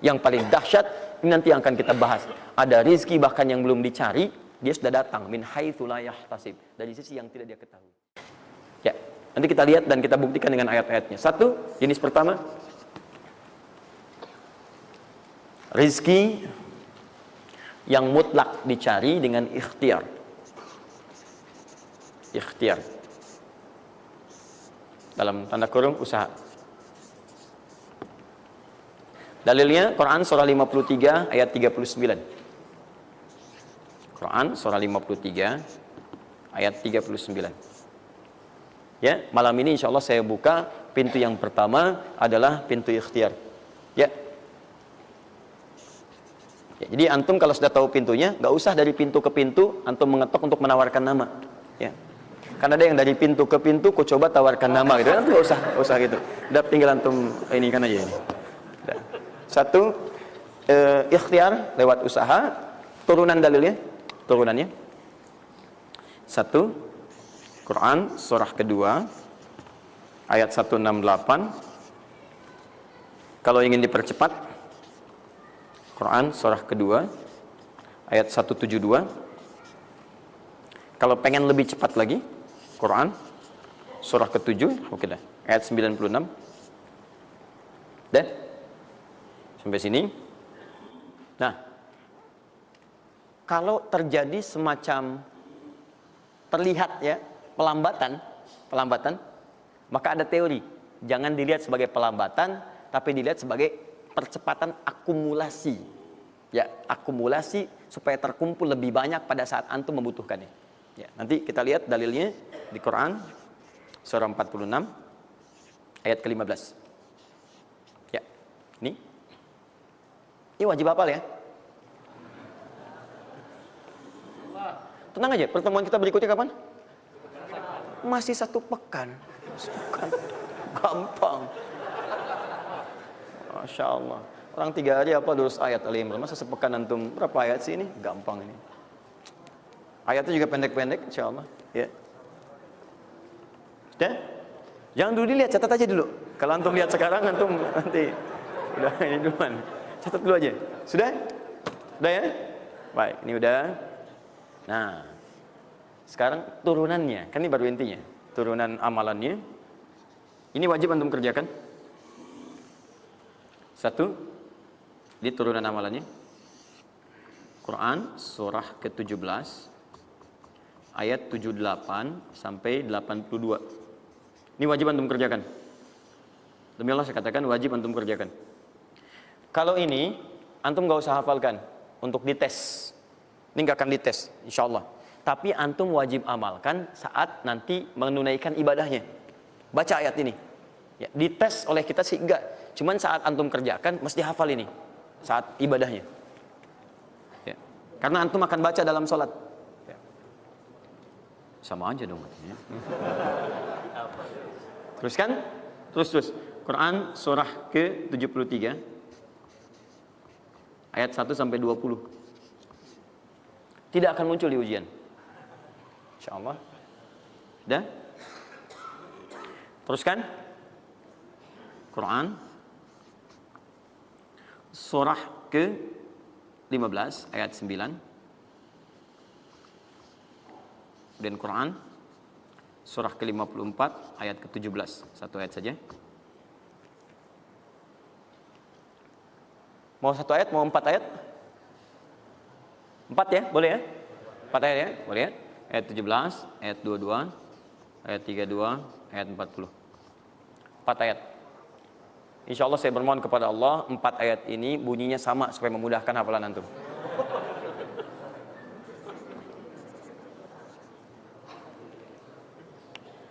Yang paling dahsyat ini nanti yang akan kita bahas. Ada rizki bahkan yang belum dicari, dia sudah datang min haitsu la yahtasib, dari sisi yang tidak dia ketahui. Ya, nanti kita lihat dan kita buktikan dengan ayat-ayatnya. Satu, jenis pertama, rizki yang mutlak dicari dengan ikhtiar. Ikhtiar. Dalam tanda kurung usaha. Dalilnya Quran surah 53 ayat 39. Quran surah 53 ayat 39. Ya, malam ini insya Allah saya buka pintu yang pertama adalah pintu ikhtiar. Ya. Ya, jadi antum kalau sudah tahu pintunya, nggak usah dari pintu ke pintu antum mengetok untuk menawarkan nama. Ya. Karena ada yang dari pintu ke pintu, kok coba tawarkan nama gitu. Antum nggak usah gitu. Udah tinggal antum ini kan aja ini. Udah. Satu, ikhtiar lewat usaha. Turunan dalilnya, turunannya. Satu, Quran surah kedua ayat 168. Kalau ingin dipercepat, Quran surah kedua ayat 172. Kalau pengen lebih cepat lagi, Quran surah ke-7, oke dah, ayat 96. Dah? Sampai sini. Nah, kalau terjadi semacam terlihat ya pelambatan, maka ada teori. Jangan dilihat sebagai pelambatan, tapi dilihat sebagai percepatan akumulasi. Ya, akumulasi supaya terkumpul lebih banyak pada saat antum membutuhkannya. Ya, nanti kita lihat dalilnya di Quran surah 46 ayat ke-15. Ya, ini wajib hafal ya. Tenang aja, pertemuan kita berikutnya kapan? Masih 1 pekan. Gampang. Masya Allah. Orang 3 hari apa 200 ayat Al-Imran. Masa sepekan antum berapa ayat sih ini? Gampang ini. Ayatnya juga pendek-pendek, insya Allah. Ya. Sudah? Jangan dulu dilihat, catat aja dulu. Kalau antum lihat sekarang, antum nanti udah ini duluan. Catat dulu aja. Sudah? Udah ya? Baik, ini udah. Nah, sekarang turunannya, kan ini baru intinya. Turunan amalannya. Ini wajib antum kerjakan. Satu, di turunan amalannya. Quran surah ke-17 ayat 78 sampai 82. Ini wajib antum kerjakan. Demi Allah saya katakan wajib antum kerjakan. Kalau ini antum gak usah hafalkan untuk dites. Ini gak akan dites, insya Allah. Tapi antum wajib amalkan saat nanti menunaikan ibadahnya. Baca ayat ini. Ya, dites oleh kita sih enggak. Cuman saat antum kerjakan mesti hafal ini saat ibadahnya. Ya. Karena antum akan baca dalam sholat. Ya. Sama aja dong. Ya. Teruskan. Terus. Quran surah ke-73 ayat 1 sampai 20. Tidak akan muncul di ujian. Insyaallah. Sudah? Teruskan. Quran surah ke-15 ayat 9. Dan Quran surah ke-54 ayat ke-17. 1 ayat saja. Mau 1 ayat, mau 4 ayat? 4 ya, boleh ya? 4 ayat ya, boleh ya? Ayat 17, ayat 22, ayat 32, ayat 40. 4 ayat. Insya Allah saya bermohon kepada Allah 4 ayat ini bunyinya sama supaya memudahkan hafalan antum.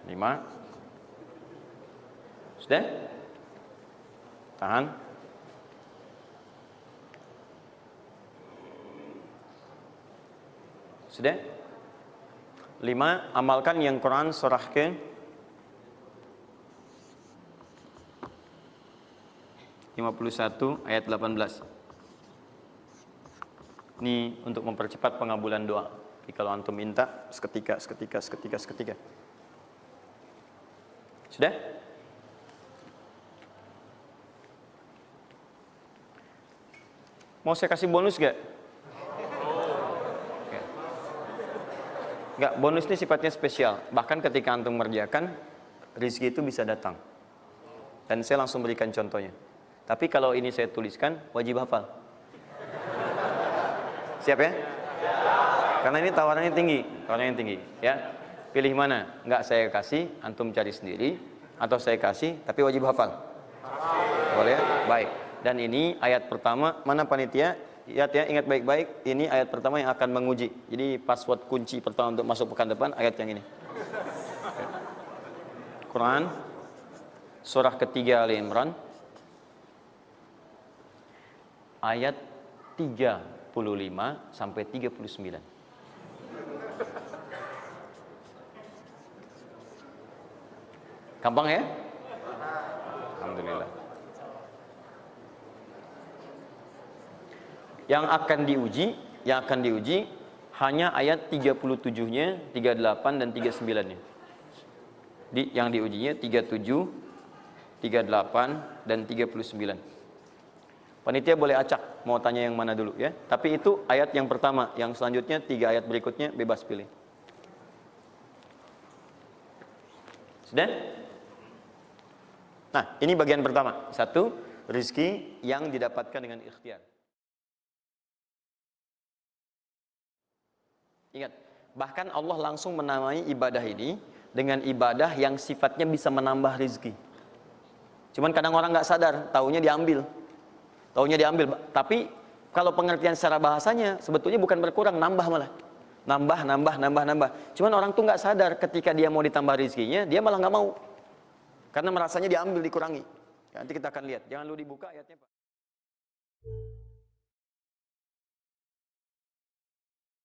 Lima. Sudah? Tahan. Sudah? 5. Amalkan yang Quran surah ke 51 ayat 18. Ini untuk mempercepat pengabulan doa. Jadi kalau antum minta seketika. Sudah? Mau saya kasih bonus gak? Enggak, bonus ini sifatnya spesial. Bahkan ketika antum mengerjakan, rezeki itu bisa datang. Dan saya langsung berikan contohnya. Tapi kalau ini saya tuliskan, wajib hafal. Siap ya? Karena ini tawarannya tinggi, ya. Pilih mana? Enggak saya kasih, antum cari sendiri, atau saya kasih, tapi wajib hafal. Boleh ya? Baik. Dan ini ayat pertama, mana panitia? Lihat ya, ingat baik-baik, ini ayat pertama yang akan menguji. Jadi password kunci pertama untuk masuk pekan depan, ayat yang ini. Quran, surah ketiga Ali Imran, ayat 35 sampai 39. Gampang ya? Alhamdulillah. Yang akan diuji hanya ayat 37-nya, 38 dan 39-nya. Yang diujinya 37, 38 dan 39. Panitia boleh acak mau tanya yang mana dulu ya. Tapi itu ayat yang pertama, yang selanjutnya 3 ayat berikutnya bebas pilih. Sudah? Nah, ini bagian pertama. 1, rizki yang didapatkan dengan ikhtiar. Ingat, bahkan Allah langsung menamai ibadah ini dengan ibadah yang sifatnya bisa menambah rizki. Cuman kadang orang nggak sadar, taunya diambil. Tapi kalau pengertian secara bahasanya sebetulnya bukan berkurang, nambah malah. Nambah. Cuman orang tuh nggak sadar ketika dia mau ditambah rizkinya, dia malah nggak mau. Karena merasanya diambil, dikurangi. Nanti kita akan lihat. Jangan lu dibuka ayatnya, Pak.